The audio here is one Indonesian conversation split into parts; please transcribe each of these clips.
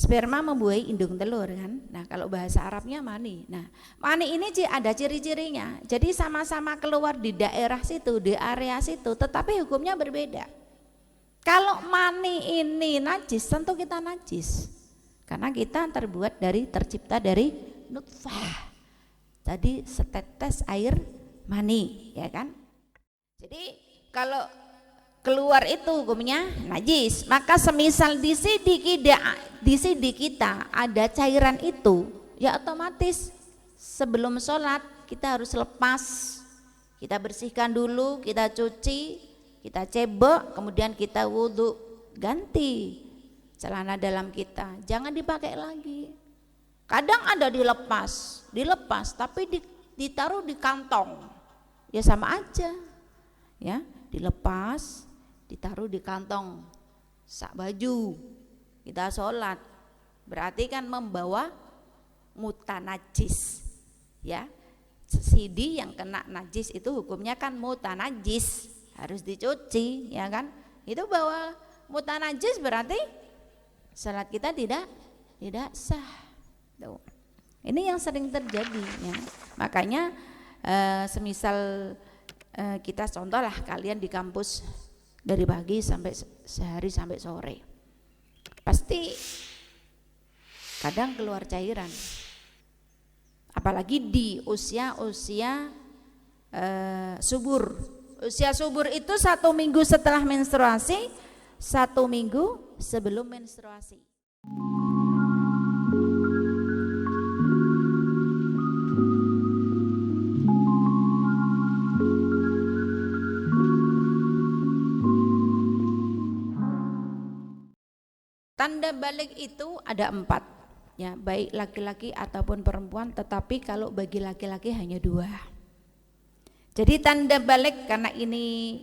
sperma membuahi indung telur kan. Nah, kalau bahasa Arabnya mani. Nah, mani ini ada ciri-cirinya. Jadi sama-sama keluar di daerah situ, di area situ, tetapi hukumnya berbeda. Kalau mani ini najis, tentu kita najis. Karena kita tercipta dari nutfah. Tadi setetes air mani, ya kan? Jadi kalau keluar itu hukumnya najis. Maka semisal di sidik kita ada cairan itu, ya otomatis sebelum sholat kita harus lepas, kita bersihkan dulu, kita cuci, kita cebok, kemudian kita wudhu, ganti celana dalam kita, jangan dipakai lagi. Kadang ada dilepas, tapi ditaruh di kantong, ya sama aja, ya dilepas, ditaruh di kantong sak baju, kita sholat, berarti kan membawa mutanajis, ya. Sidi yang kena najis itu hukumnya kan mutanajis, harus dicuci, ya kan. Itu bawa mutanajis berarti salat kita tidak sah. Tuh. Ini yang sering terjadi, ya. Makanya semisal kita contohlah kalian di kampus dari pagi sampai sehari sampai sore, pasti kadang keluar cairan, apalagi di usia subur. Usia subur itu 1 minggu setelah menstruasi, 1 minggu sebelum menstruasi. Tanda balik itu ada 4, ya, baik laki-laki ataupun perempuan, tetapi kalau bagi laki-laki hanya 2. Jadi tanda balik karena ini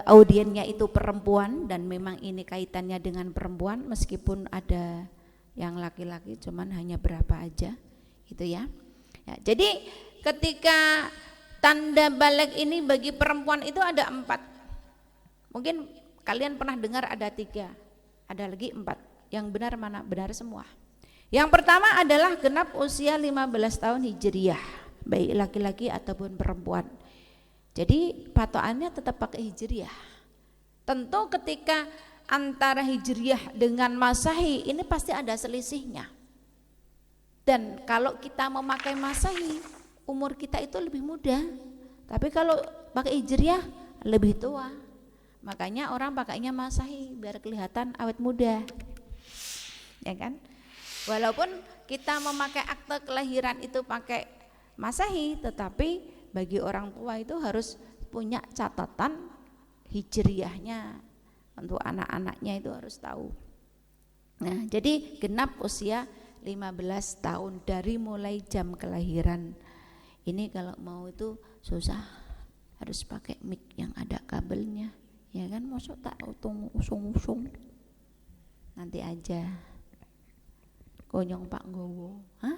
audiennya itu perempuan dan memang ini kaitannya dengan perempuan, meskipun ada yang laki-laki cuman hanya berapa aja gitu, ya. Ya, jadi ketika tanda balik ini bagi perempuan itu ada 4. Mungkin kalian pernah dengar ada 3, ada lagi 4. Yang benar mana? Benar semua. Yang pertama adalah genap usia 15 tahun hijriyah, baik laki-laki ataupun perempuan. Jadi patokannya tetap pakai hijriyah. Tentu ketika antara hijriyah dengan masehi ini pasti ada selisihnya. Dan kalau kita memakai masehi, umur kita itu lebih muda. Tapi kalau pakai hijriyah lebih tua. Makanya orang pakainya masehi biar kelihatan awet muda. Ya kan? Walaupun kita memakai akte kelahiran itu pakai masehi, tetapi bagi orang tua itu harus punya catatan hijriyahnya, untuk anak-anaknya itu harus tahu. Nah, jadi genap usia 15 tahun dari mulai jam kelahiran. Ini kalau mau itu susah, harus pakai mic yang ada kabelnya, ya kan? Masuk tak usung-usung, nanti aja gonyong Pak Gowo, hah?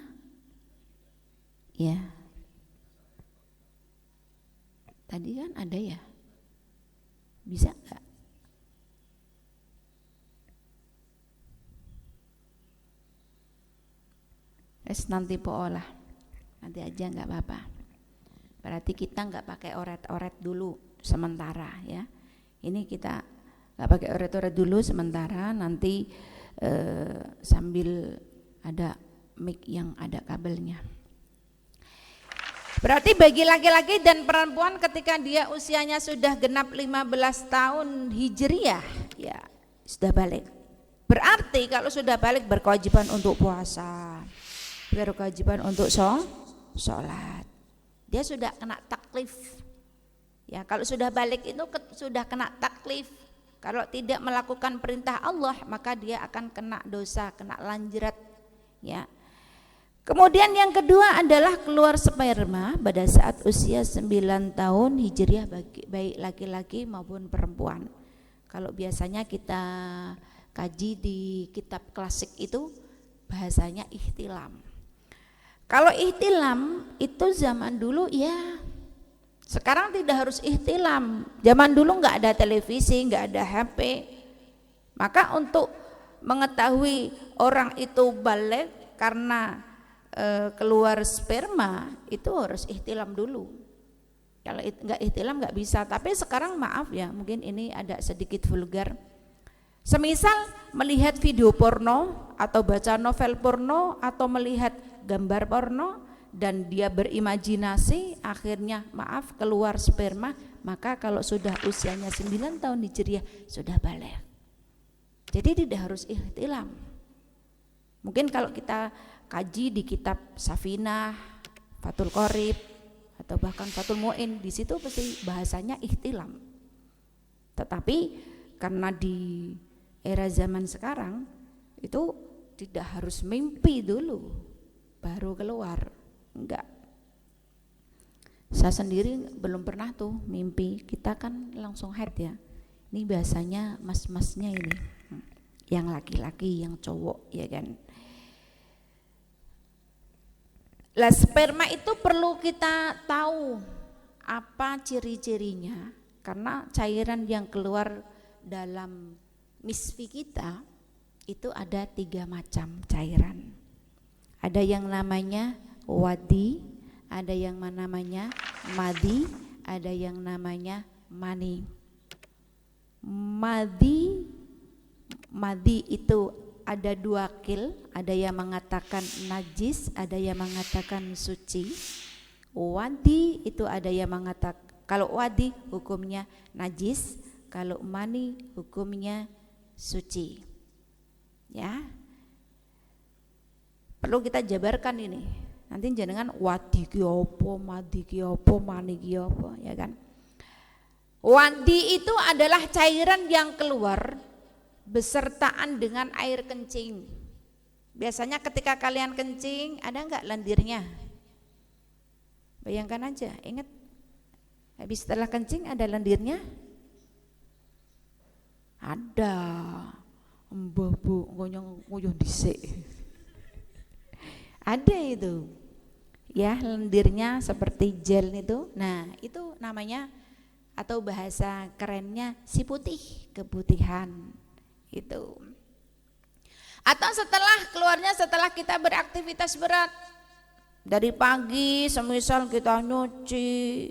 Ya. Tadi kan ada ya, bisa nggak? Nanti poolah, nanti aja nggak apa-apa. Berarti kita nggak pakai oret-oret dulu sementara, ya. Ini kita nggak pakai oret-oret dulu sementara, nanti sambil ada mic yang ada kabelnya. Berarti bagi laki-laki dan perempuan ketika dia usianya sudah genap 15 tahun hijriyah, ya sudah balik. Berarti kalau sudah balik berkewajiban untuk puasa, berkewajiban untuk sholat. Dia sudah kena taklif. Ya, kalau sudah balik itu sudah kena taklif. Kalau tidak melakukan perintah Allah, maka dia akan kena dosa, kena lanjrat, ya. Kemudian yang kedua adalah keluar sperma pada saat usia 9 tahun hijriah baik laki-laki maupun perempuan. Kalau biasanya kita kaji di kitab klasik itu bahasanya ihtilam. Kalau ihtilam itu zaman dulu, ya. Sekarang tidak harus ihtilam. Zaman dulu nggak ada televisi, nggak ada HP. Maka untuk mengetahui orang itu balik karena keluar sperma, itu harus ihtilam dulu. Kalau nggak ihtilam nggak bisa. Tapi sekarang maaf ya, mungkin ini ada sedikit vulgar. Semisal melihat video porno atau baca novel porno atau melihat gambar porno dan dia berimajinasi, akhirnya maaf keluar sperma, maka kalau sudah usianya 9 tahun hijriah sudah balik. Jadi tidak harus ihtilam. Mungkin kalau kita kaji di kitab Safinah, Fathul Qorib atau bahkan Fathul Mu'in, di situ pasti bahasanya ihtilam. Tetapi karena di era zaman sekarang itu tidak harus mimpi dulu baru keluar, enggak. Saya sendiri belum pernah tuh mimpi, kita kan langsung head ya. Ini biasanya mas-masnya ini, yang laki-laki, yang cowok ya kan. Lah sperma itu perlu kita tahu apa ciri-cirinya, karena cairan yang keluar dalam misfi kita itu ada 3 macam cairan. Ada yang namanya wadi, ada yang namanya madi, ada yang namanya mani. Madi itu ada 2 kil, ada yang mengatakan najis, ada yang mengatakan suci. Wadi itu ada yang mengatakan, kalau wadi hukumnya najis, kalau mani hukumnya suci. Ya, perlu kita jabarkan ini. Nanti jenengan wadi ki apa, madi ki apa, mani ki apa, ya kan? Wadi itu adalah cairan yang keluar besertaan dengan air kencing. Biasanya ketika kalian kencing, ada enggak lendirnya? Bayangkan aja, ingat, habis setelah kencing ada lendirnya? Ada. Mbah Bu ngoyo dhisik. Ada itu. Ya, lendirnya seperti gel itu. Nah, itu namanya atau bahasa kerennya si putih, keputihan itu. Atau setelah kita beraktivitas berat dari pagi, semisal kita nyuci,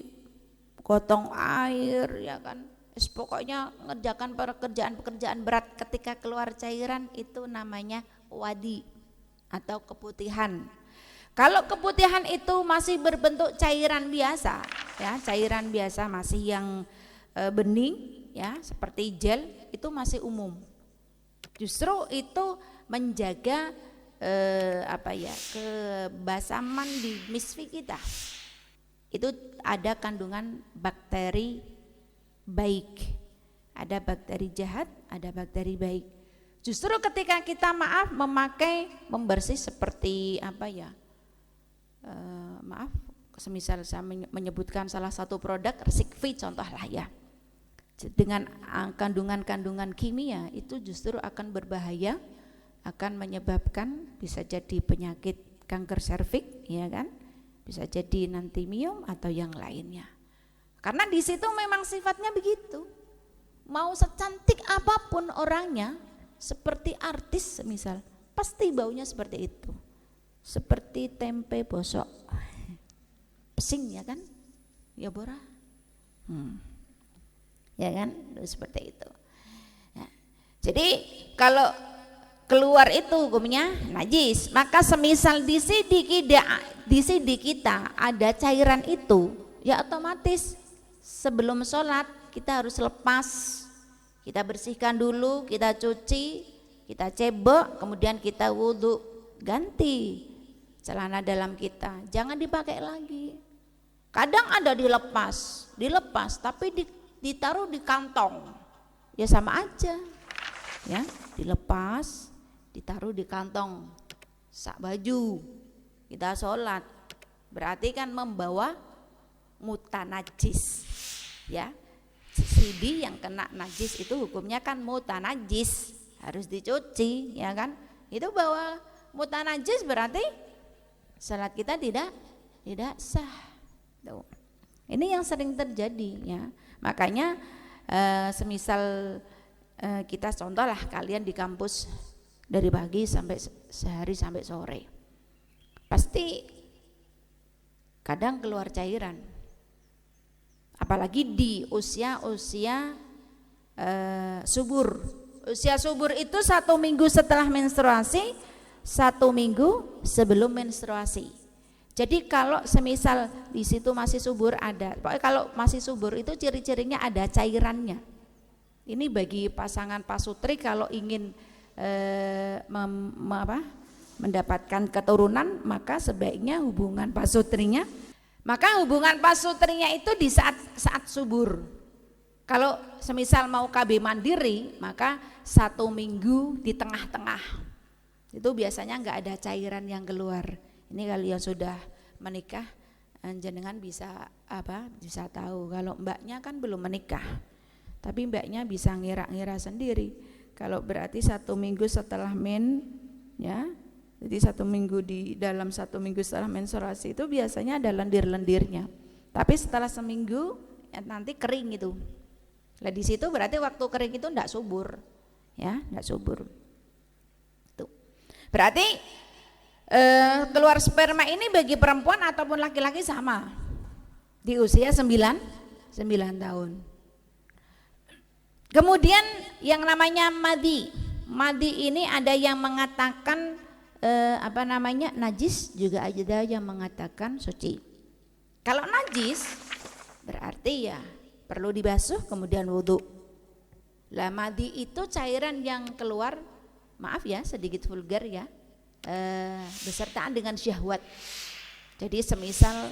gotong air, ya kan, pokoknya mengerjakan pekerjaan berat, ketika keluar cairan itu namanya wadi atau keputihan. Kalau keputihan itu masih berbentuk cairan biasa, ya, cairan biasa masih yang bening, ya, seperti gel, itu masih umum. Justru itu menjaga kebasaman di misfi kita. Itu ada kandungan bakteri baik, ada bakteri jahat, ada bakteri baik. Justru ketika kita memakai membersih seperti semisal saya menyebutkan salah satu produk Resikvi contoh lah ya, dengan kandungan-kandungan kimia itu justru akan berbahaya, akan menyebabkan bisa jadi penyakit kanker serviks, ya kan, bisa jadi nanti miom atau yang lainnya. Karena di situ memang sifatnya begitu. Mau secantik apapun orangnya, seperti artis misal, pasti baunya seperti itu. Seperti tempe bosok. Pesing, ya kan? Ya Bora. Ya kan? Seperti itu. Ya. Jadi kalau keluar itu hukumnya najis, maka semisal di sidik kita ada cairan itu, ya otomatis sebelum sholat kita harus lepas, kita bersihkan dulu, kita cuci, kita cebok, kemudian kita wudhu, ganti celana dalam kita, jangan dipakai lagi. Kadang ada dilepas, tapi ditaruh di kantong, ya sama aja, ya, dilepas, ditaruh di kantong sak baju, kita sholat, berarti kan membawa mutanajis, ya. CD yang kena najis itu hukumnya kan mutanajis, harus dicuci, ya kan. Itu bawa mutanajis berarti salat kita tidak sah. Tuh. Ini yang sering terjadi, ya. Makanya semisal kita contoh lah, kalian di kampus dari pagi sampai sehari sampai sore. Pasti kadang keluar cairan. Apalagi di usia subur. Usia subur itu 1 minggu setelah menstruasi, 1 minggu sebelum menstruasi. Jadi kalau semisal di situ masih subur ada, pokoknya kalau masih subur itu ciri-cirinya ada cairannya. Ini bagi pasangan pasutri kalau ingin mendapatkan keturunan, maka sebaiknya hubungan pasutrinya itu di saat subur. Kalau semisal mau KB mandiri, maka 1 minggu di tengah-tengah itu biasanya nggak ada cairan yang keluar. Ini kalau yang sudah menikah, jenengan bisa tahu. Kalau mbaknya kan belum menikah, tapi mbaknya bisa ngira-ngira sendiri. Kalau berarti 1 minggu setelah men, ya, jadi 1 minggu dalam 1 minggu setelah menstruasi itu biasanya ada lendir-lendirnya. Tapi setelah seminggu nanti kering itu. Nah di situ berarti waktu kering itu enggak subur, ya, enggak subur. Tuh. Berarti keluar sperma ini bagi perempuan ataupun laki-laki sama di usia 9 tahun. Kemudian yang namanya madi ini ada yang mengatakan najis, juga ada yang mengatakan suci. Kalau najis berarti ya perlu dibasuh kemudian wudhu. Lah madi itu cairan yang keluar, maaf ya sedikit vulgar ya, besertaan dengan syahwat. Jadi semisal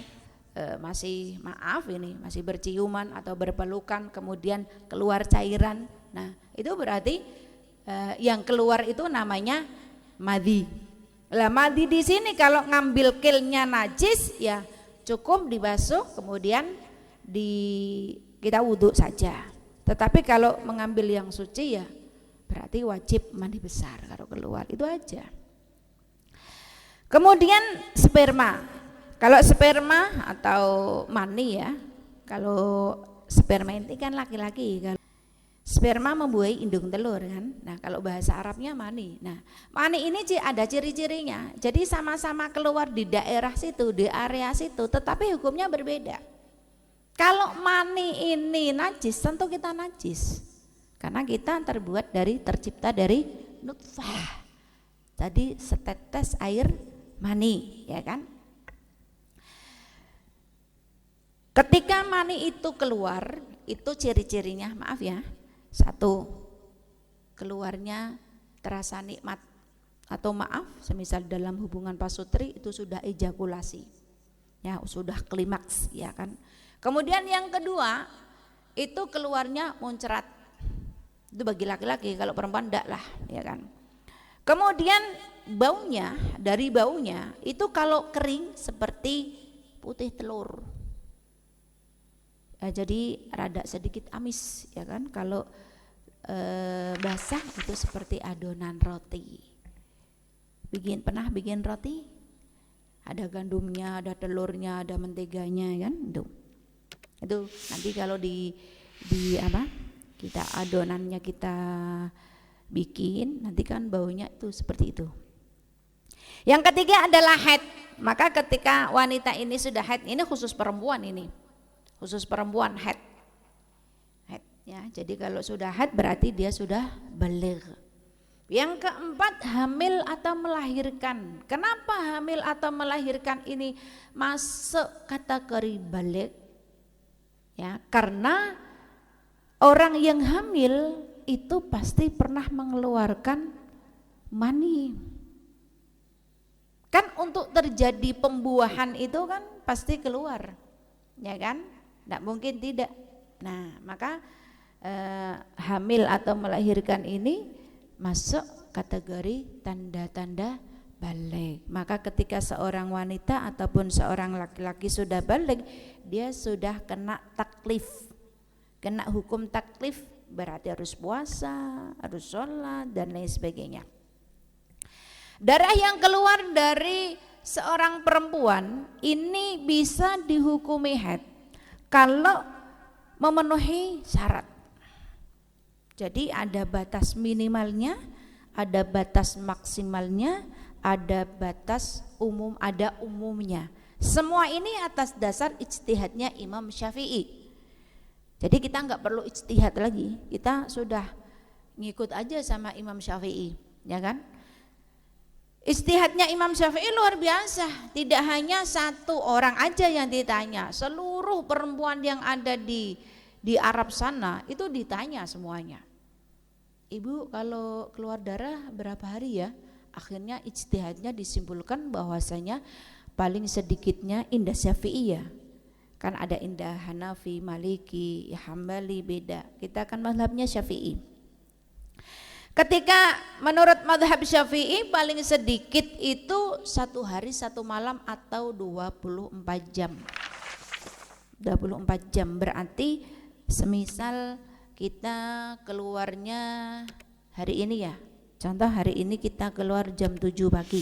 masih berciuman atau berpelukan kemudian keluar cairan, nah itu berarti yang keluar itu namanya madi. Lah madi di sini kalau ngambil kilnya najis ya cukup dibasuh kemudian kita wudhu saja. Tetapi kalau mengambil yang suci ya berarti wajib mandi besar kalau keluar, itu aja. Kemudian sperma. Kalau sperma atau mani ya, kalau sperma ini kan laki-laki, kalau sperma membuahi indung telur kan. Nah kalau bahasa Arabnya mani. Nah mani ini ada ciri-cirinya. Jadi sama-sama keluar di daerah situ, di area situ, tetapi hukumnya berbeda. Kalau mani ini najis, tentu kita najis karena kita tercipta dari nutfah. Tadi setetes air mani, ya kan? Ketika mani itu keluar, itu ciri-cirinya, maaf ya, 1, keluarnya terasa nikmat, atau maaf, semisal dalam hubungan pasutri itu sudah ejakulasi, ya sudah klimaks, ya kan. Kemudian yang kedua itu keluarnya muncrat, itu bagi laki-laki, kalau perempuan enggak lah, ya kan. Kemudian dari baunya itu kalau kering seperti putih telur, jadi rada sedikit amis, ya kan. Kalau basah itu seperti adonan roti. Pernah bikin roti? Ada gandumnya, ada telurnya, ada menteganya, kan? Itu nanti kalau kita adonannya kita bikin, nanti kan baunya itu seperti itu. Yang ketiga adalah haid. Maka ketika wanita ini sudah haid, ini khusus perempuan ini. Khusus perempuan haid. Ya, jadi kalau sudah haid berarti dia sudah baligh. Yang keempat hamil atau melahirkan. Kenapa hamil atau melahirkan ini masuk kategori baligh? Ya, karena orang yang hamil itu pasti pernah mengeluarkan mani. Kan untuk terjadi pembuahan itu kan pasti keluar, ya kan? Tidak mungkin tidak. Nah, maka hamil atau melahirkan ini masuk kategori tanda-tanda baligh. Maka ketika seorang wanita ataupun seorang laki-laki sudah baligh, dia sudah kena taklif, kena hukum taklif, berarti harus puasa, harus sholat dan lain sebagainya. Darah yang keluar dari seorang perempuan ini bisa dihukumi haid kalau memenuhi syarat. Jadi ada batas minimalnya, ada batas maksimalnya, ada batas umum, ada umumnya. Semua ini atas dasar ijtihadnya Imam Syafi'i. Jadi kita nggak perlu ijtihad lagi, kita sudah ngikut aja sama Imam Syafi'i, ya kan? Ijtihadnya Imam Syafi'i luar biasa, tidak hanya satu orang aja yang ditanya, seluruh perempuan yang ada di Arab sana itu ditanya semuanya. Ibu kalau keluar darah berapa hari ya? Akhirnya ijtihadnya disimpulkan bahwasanya paling sedikitnya indah Syafi'iyah. Kan ada indah Hanafi, Maliki, Hambali, beda. Kita kan mazhabnya Syafi'i. Ketika menurut mazhab Syafi'i paling sedikit itu 1 hari 1 malam atau 24 jam. 24 jam berarti semisal kita keluarnya hari ini ya. Contoh hari ini kita keluar jam 7 pagi.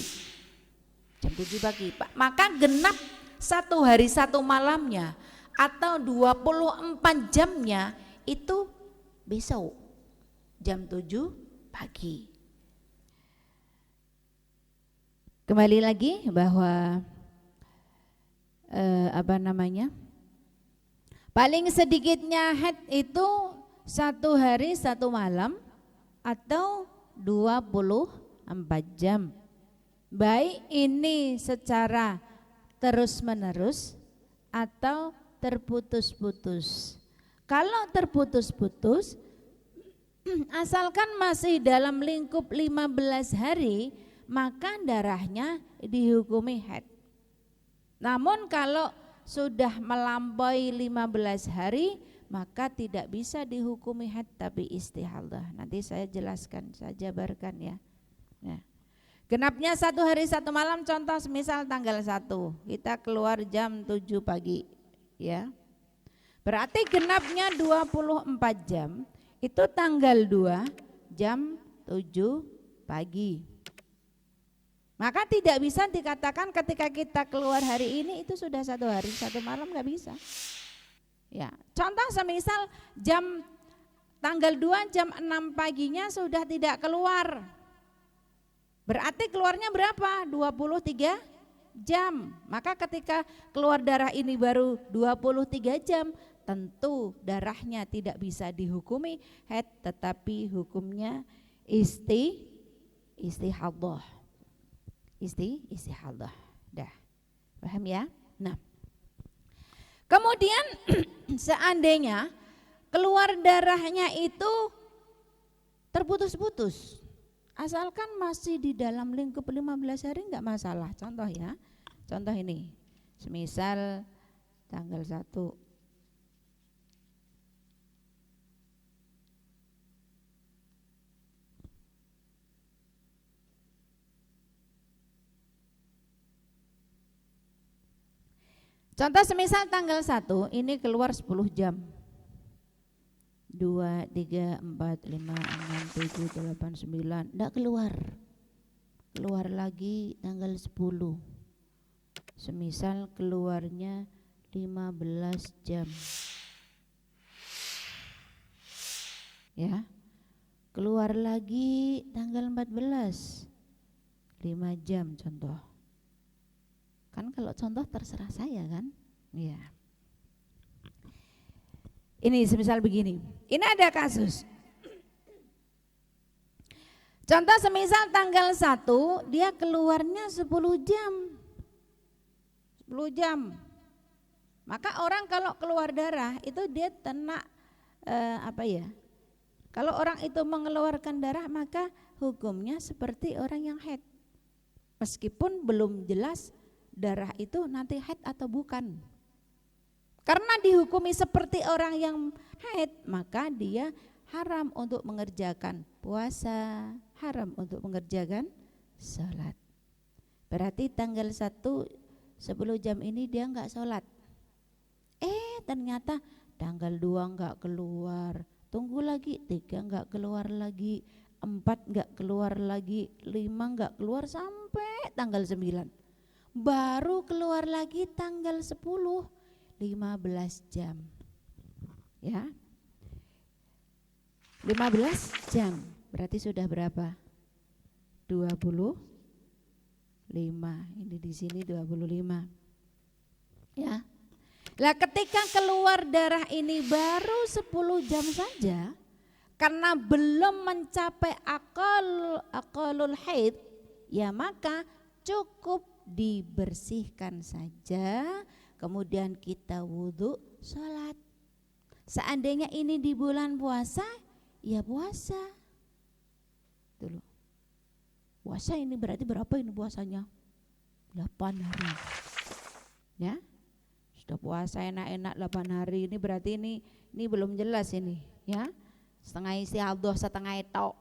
Jam 7 pagi, Pak. Maka genap 1 hari 1 malamnya atau 24 jamnya itu besok jam 7 pagi. Kembali lagi bahwa paling sedikitnya haid itu 1 hari 1 malam atau 24 jam. Baik ini secara terus menerus atau terputus-putus. Kalau terputus-putus, asalkan masih dalam lingkup 15 hari, maka darahnya dihukumi haid. Namun kalau sudah melampaui 15 hari, maka tidak bisa dihukumi haid tapi istihadah. Nanti saya jelaskan, saya jabarkan ya. Nah, genapnya 1 hari 1 malam, contoh misal tanggal 1 kita keluar jam 7 pagi ya. Berarti genapnya 24 jam, itu tanggal 2 jam 7 pagi. Maka tidak bisa dikatakan ketika kita keluar hari ini itu sudah 1 hari 1 malam, nggak bisa. Ya, contoh semisal tanggal 2 jam 6 paginya sudah tidak keluar. Berarti keluarnya berapa? 23 jam. Maka ketika keluar darah ini baru 23 jam, tentu darahnya tidak bisa dihukumi haid, tetapi hukumnya istihadah. Istihadah. Dah. Paham ya? Nah. Kemudian seandainya keluar darahnya itu terputus-putus, asalkan masih di dalam lingkup 15 hari enggak masalah. Contoh ya, contoh ini, semisal tanggal 1 contoh semisal tanggal 1 ini keluar 10 jam. 2, 3, 4, 5, 6, 7, 8, 9 enggak keluar. Keluar lagi tanggal 10. Semisal keluarnya 15 jam. Ya. Keluar lagi tanggal 14. 5 jam contoh. Kan kalau contoh terserah saya kan? Iya. Ini semisal begini. Ini ada kasus. Contoh semisal tanggal 1 dia keluarnya 10 jam. 10 jam. Maka orang kalau keluar darah itu dia kalau orang itu mengeluarkan darah maka hukumnya seperti orang yang haid. Meskipun belum jelas darah itu nanti haid atau bukan. Karena dihukumi seperti orang yang haid, maka dia haram untuk mengerjakan puasa, haram untuk mengerjakan sholat. Berarti tanggal 1 10 jam ini dia enggak sholat. Ternyata tanggal 2 enggak keluar, tunggu lagi 3 enggak keluar lagi, 4 enggak keluar lagi, 5 enggak keluar sampai tanggal 9. Baru keluar lagi tanggal 10, 15 jam. Ya. 15 jam. Berarti sudah berapa? 25. Ini di sini 25. Ya. Lah ketika keluar darah ini baru 10 jam saja, karena belum mencapai aqalul haid, ya maka cukup dibersihkan saja, kemudian kita wudhu, sholat. Seandainya ini di bulan puasa, ya puasa. Dulu. Puasa ini berarti berapa ini puasanya? 8 hari. Ya. Sudah puasa enak-enak 8 hari, ini berarti ini belum jelas ini, ya. Setengah istiadah, setengah tok.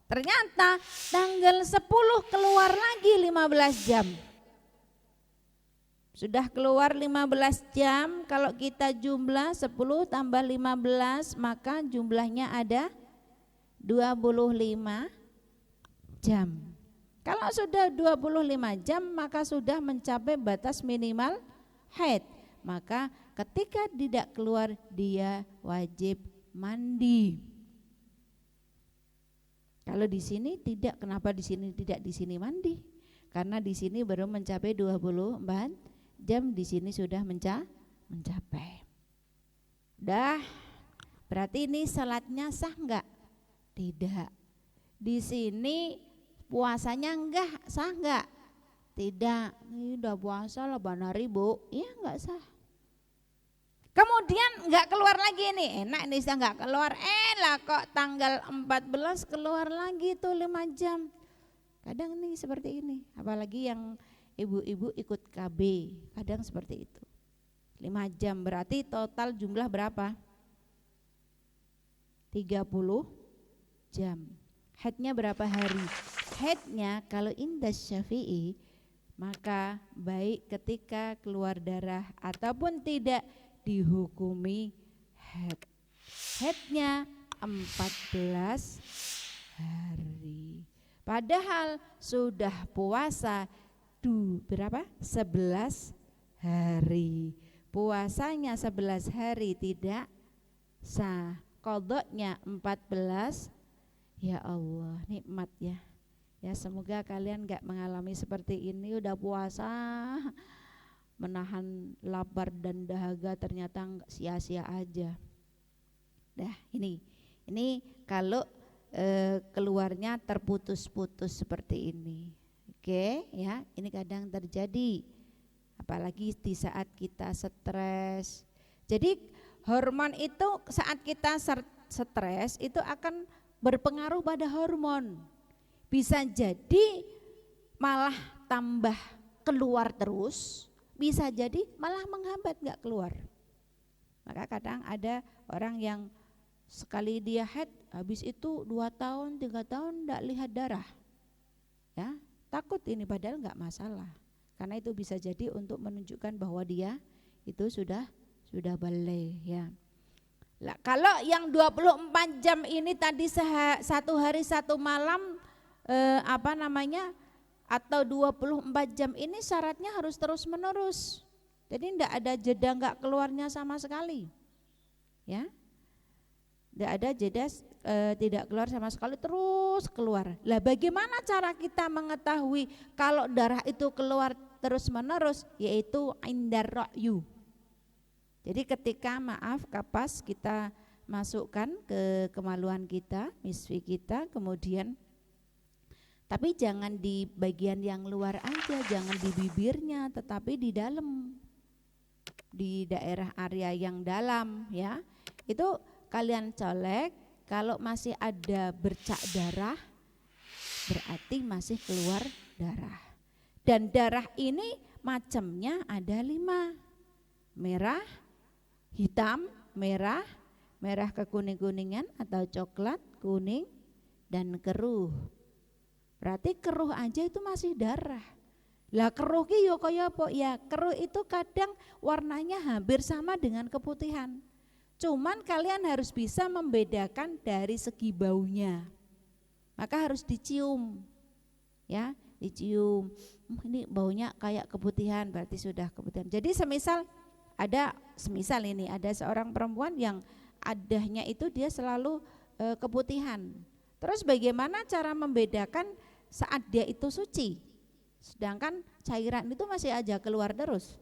Ternyata tanggal 10 keluar lagi 15 jam. Sudah keluar 15 jam, kalau kita jumlah 10 tambah 15 maka jumlahnya ada 25 jam. Kalau sudah 25 jam maka sudah mencapai batas minimal haid. Maka ketika tidak keluar dia wajib mandi. Kalau di sini tidak, kenapa di sini tidak, di sini mandi? Karena di sini baru mencapai 24 jam, di sini sudah mencapai. Dah, berarti ini salatnya sah enggak? Tidak. Di sini puasanya enggak sah enggak? Tidak. Ini udah puasa 8 hari, Bu. Iya enggak sah. Kemudian enggak keluar lagi nih, enak nih sudah enggak keluar, lah kok tanggal 14 keluar lagi tuh 5 jam. Kadang nih seperti ini, apalagi yang ibu-ibu ikut KB, kadang seperti itu. 5 jam berarti total jumlah berapa? 30 jam. Haidnya berapa hari? Haidnya kalau indah Syafi'i maka baik ketika keluar darah ataupun tidak dihukumi haid. Haidnya 14 hari. Padahal sudah puasa berapa? 11 hari. Puasanya 11 hari tidak sah. Qadanya 14. Ya Allah, nikmat ya. Ya semoga kalian gak mengalami seperti ini, udah puasa menahan lapar dan dahaga ternyata sia-sia aja. Dah ini kalau keluarnya terputus-putus seperti ini. Oke ya, ini kadang terjadi apalagi di saat kita stres. Jadi hormon itu saat kita stres itu akan berpengaruh pada hormon. Bisa jadi malah tambah keluar terus, bisa jadi malah menghambat gak keluar. Maka kadang ada orang yang sekali dia haid, habis itu 2 tahun, 3 tahun gak lihat darah. Ya, takut ini padahal gak masalah. Karena itu bisa jadi untuk menunjukkan bahwa dia itu sudah balik ya. Lah, kalau yang 24 jam ini tadi 1 hari 1 malam atau 24 jam ini syaratnya harus terus menerus. Jadi tidak ada jeda nggak keluarnya sama sekali. Ya. Tidak ada jeda tidak keluar sama sekali, terus keluar. Lah bagaimana cara kita mengetahui kalau darah itu keluar terus menerus? Yaitu indar ra'yu. Jadi ketika kapas kita masukkan ke kemaluan kita, misfi kita, kemudian tapi jangan di bagian yang luar aja, jangan di bibirnya, tetapi di dalam, di daerah area yang dalam ya. Itu kalian colek, kalau masih ada bercak darah berarti masih keluar darah. Dan darah ini macamnya ada 5. Merah, hitam, merah kekuning-kuningan atau coklat, kuning, dan keruh. Berarti keruh aja itu masih darah. Lah keruh ki yo kaya apa? Ya keruh itu kadang warnanya hampir sama dengan keputihan. Cuman kalian harus bisa membedakan dari segi baunya. Maka harus dicium. Ya, dicium. Ini baunya kayak keputihan, berarti sudah keputihan. Jadi semisal ini ada seorang perempuan yang adahnya itu dia selalu keputihan. Terus bagaimana cara membedakan saat dia itu suci, sedangkan cairan itu masih aja keluar terus.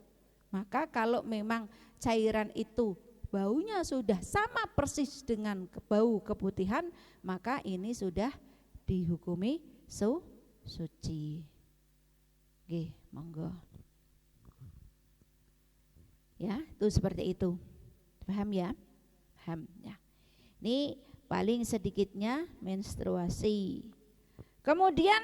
Maka kalau memang cairan itu baunya sudah sama persis dengan bau keputihan, maka ini sudah dihukumi suci. Oke, monggo. Ya, itu seperti itu. Paham ya? Paham ya. Ini paling sedikitnya menstruasi. Kemudian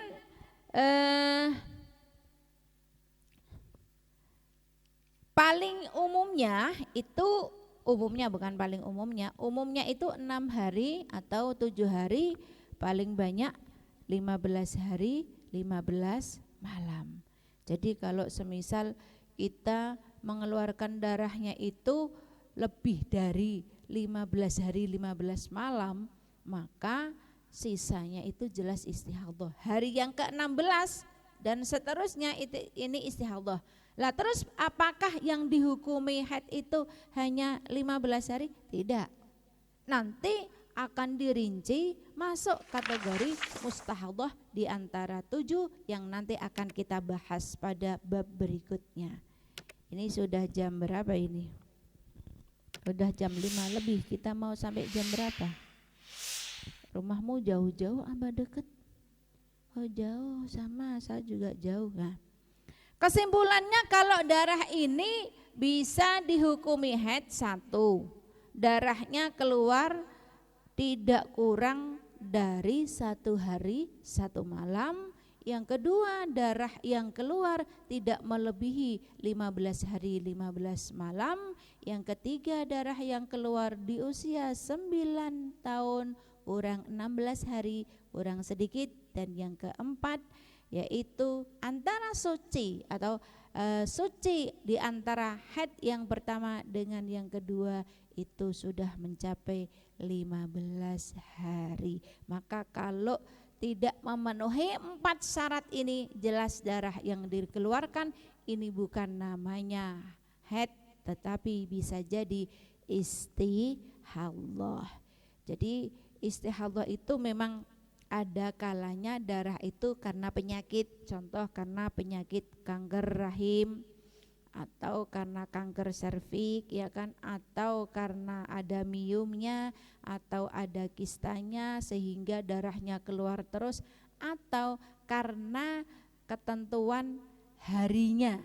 paling umumnya itu, umumnya itu 6 hari atau 7 hari, paling banyak 15 hari 15 malam. Jadi kalau semisal kita mengeluarkan darahnya itu lebih dari 15 hari 15 malam, maka sisanya itu jelas istihadhah. Hari yang ke-16 dan seterusnya ini istihadhah. Lah terus apakah yang dihukumi haid itu hanya 15 hari? Tidak. Nanti akan dirinci masuk kategori mustahadhah di antara 7 yang nanti akan kita bahas pada bab berikutnya. Ini sudah jam berapa ini? Udah jam 5 lebih, kita mau sampai jam berapa? Rumahmu jauh-jauh apa deket? Oh jauh, sama saya juga jauh. Nah, kesimpulannya kalau darah ini bisa dihukumi haid 1, darahnya keluar tidak kurang dari 1 hari 1 malam. Yang kedua, darah yang keluar tidak melebihi 15 hari 15 malam. Yang ketiga, darah yang keluar di usia 9 tahun kurang 16 hari kurang sedikit. Dan yang keempat yaitu antara suci atau suci di antara haid yang pertama dengan yang kedua itu sudah mencapai 15 hari. Maka kalau tidak memenuhi 4 syarat ini, jelas darah yang dikeluarkan ini bukan namanya haid, tetapi bisa jadi istihadhah. Jadi istihadhah itu memang ada kalanya darah itu karena penyakit, contoh karena penyakit kanker rahim, atau karena kanker serviks ya kan, atau karena ada miumnya atau ada kistanya sehingga darahnya keluar terus, atau karena ketentuan harinya,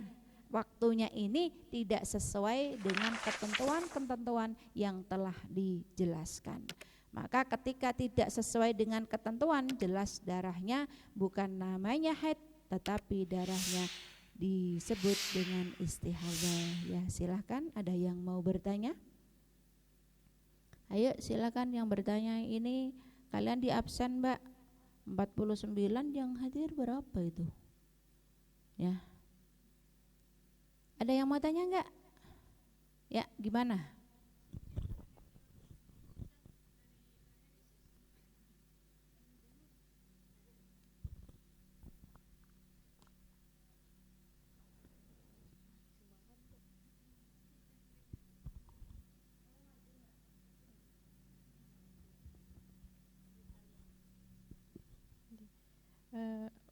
waktunya ini tidak sesuai dengan ketentuan-ketentuan yang telah dijelaskan. Maka ketika tidak sesuai dengan ketentuan, jelas darahnya bukan namanya haid, tetapi darahnya disebut dengan istihadhah. Ya, silakan, ada yang mau bertanya? Ayo silakan yang bertanya. Ini kalian di absen, Mbak. 49 yang hadir berapa itu? Ya. Ada yang mau tanya enggak? Ya, gimana?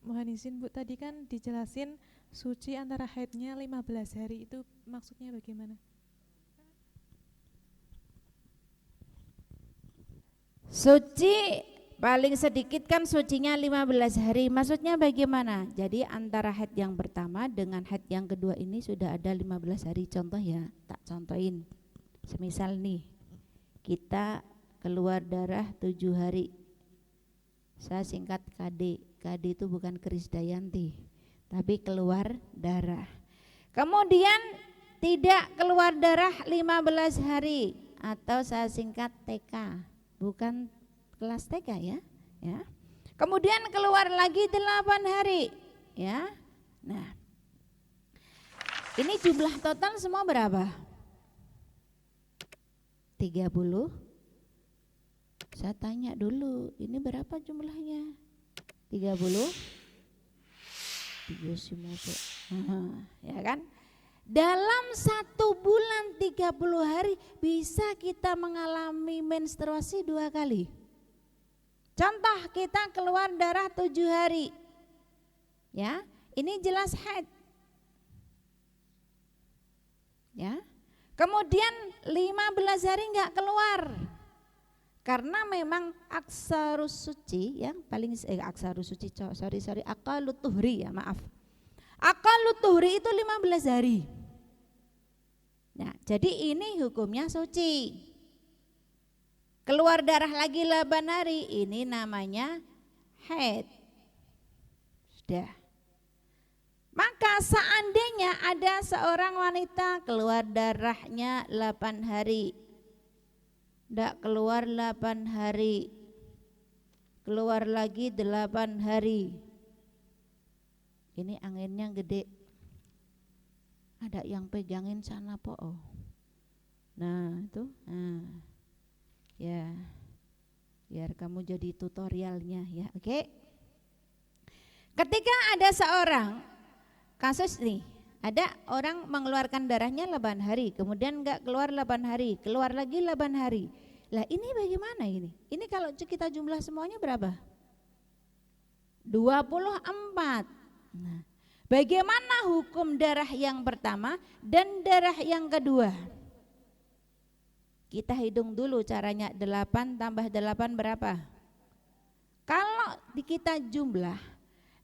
Mohon izin Bu, tadi kan dijelasin suci antara haidnya 15 hari, itu maksudnya bagaimana? Suci paling sedikit kan sucinya 15 hari, maksudnya bagaimana? Jadi antara haid yang pertama dengan haid yang kedua ini sudah ada 15 hari. Contoh ya, tak contohin. Semisal nih, kita keluar darah 7 hari, saya singkat KD. KD itu bukan Krisdayanti, tapi keluar darah. Kemudian tidak keluar darah 15 hari, atau saya singkat TK, bukan kelas TK ya. Kemudian keluar lagi 8 hari ya. Nah, ini jumlah total semua berapa? 30. Saya tanya dulu, ini berapa jumlahnya? 30. Ya kan? Dalam 1 bulan 30 hari bisa kita mengalami menstruasi 2 kali. Contoh, kita keluar darah 7 hari Ya, ini jelas haid. Ya. Kemudian 15 hari enggak keluar. Karena memang aksarus suci yang paling aksarus suci aqallut tuhri ya, maaf. Aqallut tuhri itu 15 hari. Nah, jadi ini hukumnya suci. Keluar darah lagi 8 hari, ini namanya haid. Sudah. Maka seandainya ada seorang wanita keluar darahnya 8 hari, tidak keluar 8 hari, keluar lagi 8 hari, ini anginnya gede, ada yang pegangin sana po. Nah itu, nah ya, biar kamu jadi tutorialnya ya, oke. Ketika ada seorang kasus nih, ada orang mengeluarkan darahnya 8 hari, kemudian enggak keluar 8 hari, keluar lagi 8 hari. Lah ini bagaimana ini? Ini kalau kita jumlah semuanya berapa? 24. Nah, bagaimana hukum darah yang pertama dan darah yang kedua? Kita hitung dulu caranya, 8 tambah 8 berapa? Kalau kita jumlah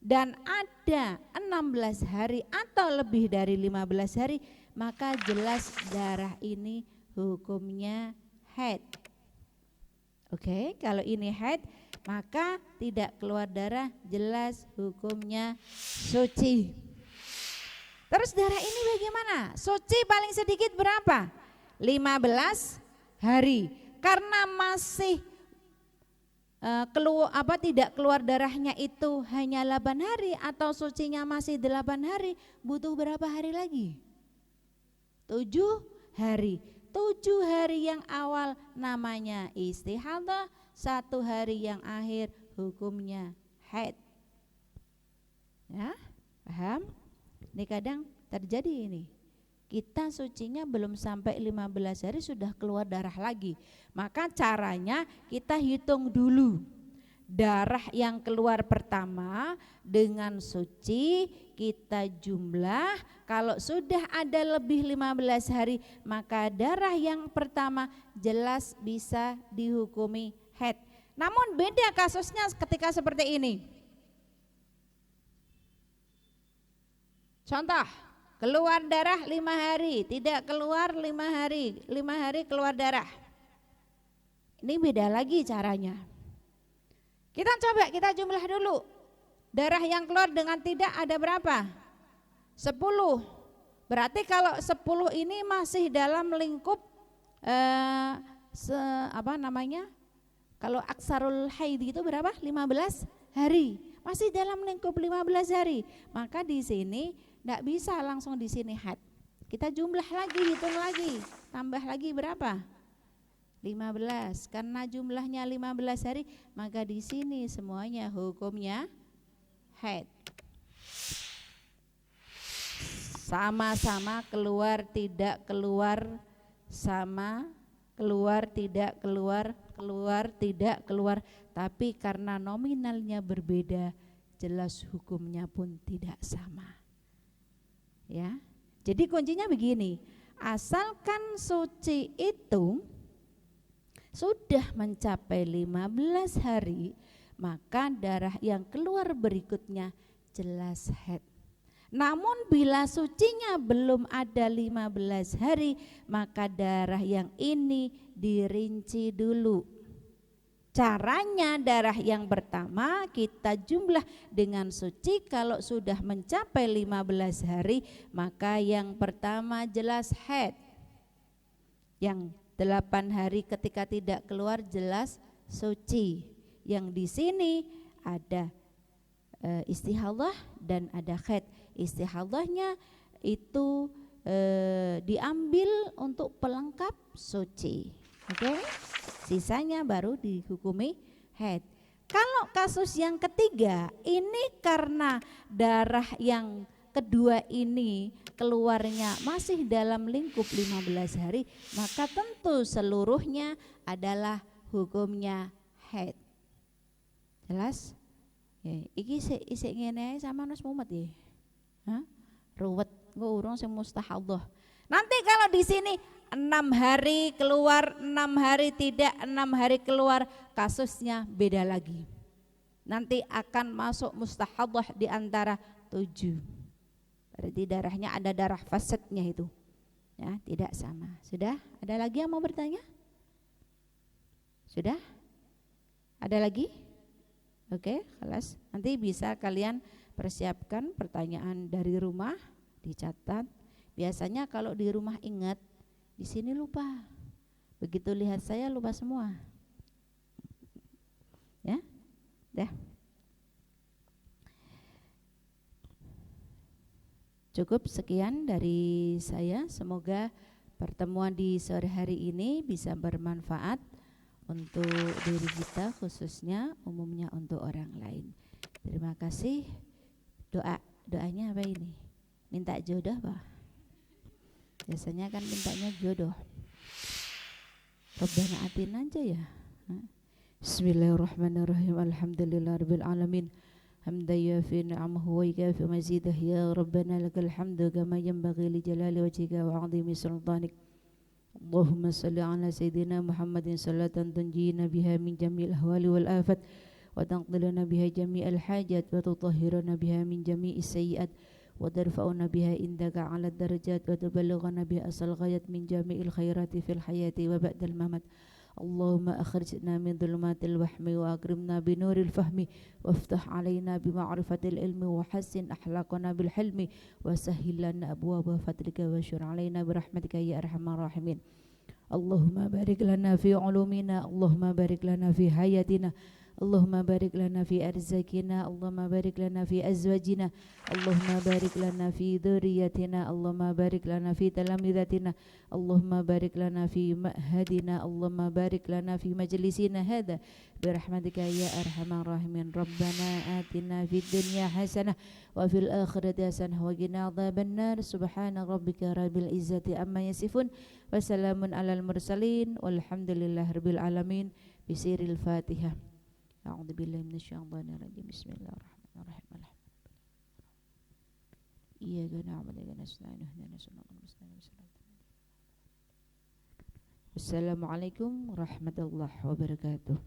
dan ada 16 hari atau lebih dari 15 hari, maka jelas darah ini hukumnya haid. Oke, kalau ini haid maka tidak keluar darah, jelas hukumnya suci. Terus darah ini bagaimana? Suci paling sedikit berapa? 15 hari. Karena masih tidak keluar darahnya itu hanya 8 hari atau sucinya masih 8 hari, butuh berapa hari lagi? 7 hari. 7 hari yang awal namanya istihadah, 1 hari yang akhir hukumnya haid. Ya, paham? Ini kadang terjadi ini. Kita sucinya belum sampai 15 hari sudah keluar darah lagi. Maka caranya kita hitung dulu. Darah yang keluar pertama dengan suci kita jumlah, kalau sudah ada lebih 15 hari maka darah yang pertama jelas bisa dihukumi haid. Namun beda kasusnya ketika seperti ini. Contoh, keluar darah 5 hari, tidak keluar 5 hari, 5 hari keluar darah. Ini beda lagi caranya. Kita coba, kita jumlah dulu. Darah yang keluar dengan tidak ada berapa? 10. Berarti kalau 10 ini masih dalam lingkup kalau aksarul haid itu berapa? 15 hari. Masih dalam lingkup 15 hari. Maka di sini enggak bisa langsung di sini haid. Kita jumlah lagi, hitung lagi. Tambah lagi berapa? 15. Karena jumlahnya 15 hari, maka di sini semuanya hukumnya haid. Sama-sama keluar tidak keluar, sama keluar tidak keluar, keluar tidak keluar, tapi karena nominalnya berbeda, jelas hukumnya pun tidak sama. Ya. Jadi kuncinya begini, asalkan suci itu sudah mencapai 15 hari, maka darah yang keluar berikutnya jelas haid. Namun bila sucinya belum ada 15 hari, maka darah yang ini dirinci dulu. Caranya darah yang pertama kita jumlah dengan suci, kalau sudah mencapai 15 hari maka yang pertama jelas haid. Yang 8 hari ketika tidak keluar jelas suci. Yang di sini ada istihadah dan ada haid. Istihadahnya itu diambil untuk pelengkap suci. Oke? Sisanya baru dihukumi haid. Kalau kasus yang ketiga, ini karena darah yang kedua ini keluarnya masih dalam lingkup 15 hari, maka tentu seluruhnya adalah hukumnya haid. Jelas? Iki isik ngene ae sama wis mumet ya. Hah? Ruwet engko urung sing mustahadhah. Nanti kalau di sini 6 hari keluar, 6 hari tidak, 6 hari keluar, kasusnya beda lagi. Nanti akan masuk mustahadhah di antara 7. Berarti darahnya ada darah fasadnya itu. Ya, tidak sama. Sudah? Ada lagi yang mau bertanya? Sudah? Ada lagi? Oke, kelas. Nanti bisa kalian persiapkan pertanyaan dari rumah, dicatat. Biasanya kalau di rumah ingat, di sini lupa. Begitu lihat saya lupa semua. Ya? Dah. Cukup sekian dari saya. Semoga pertemuan di sore hari ini bisa bermanfaat untuk diri kita, khususnya umumnya untuk orang lain. Terima kasih. Doanya apa ini? Minta jodoh, Pak? Biasanya kan mintanya jodoh. Rabbana atina aja ya. Bismillahirrahmanirrahim. Alhamdulillahirabbil alamin. Hamdan yafi ni'amahu wa yukafi mazidah. Ya Rabbana lakal hamdu kama yanbaghi li jalali wajhika wa 'azimi sultanik. Allahumma salli ala sayyidina Muhammadin salatan tunjina biha min jami'il ahwali wal afat wa tanqiluna biha jami'al hajat wa tutahhiruna biha min jami'is sayyi'at wa tarfa'una biha indaka 'ala darajat wa tuballighuna biha asal ghayat min jami'il khairati fil hayati wa ba'dal mamat. Allahumma akhrijna min dhulumatil wahmi wa akrimna binuril fahmi waftah 'alaina bima'rifatil ilmi wa hassin akhlaqana bil hilmi wa sahhil lana abwaaba fadlika wa syur 'alaina birahmatika ya arhamar rahimin. Allahumma barik lana fi 'ulumina, Allahumma barik lana fi hayatina, Allahumma barik lana fi arzakina, Allahumma barik lana fi azwajina, Allahumma barik lana fi dhurriyyatina, Allahumma barik lana fi talamidatina, Allahumma barik lana fi ma'hadina, Allahumma barik lana fi majlisina hadha birahmatika ya arhamar rahimin. Rabbana atina fid dunya hasanah wa fil akhirati hasanah wa qina adzabannar. Subhana rabbika rabbil izzati amma yasifun wa salamun alal mursalin walhamdulillahirabbil alamin. Bisiril Fatihah. A'udzu billahi minasyaitonir rajim. Bismillahirrahmanirrahim. Iyyaka na'budu wa nasta'in ihdinas siratal mustaqim. Wassalamualaikum warahmatullahi wabarakatuh.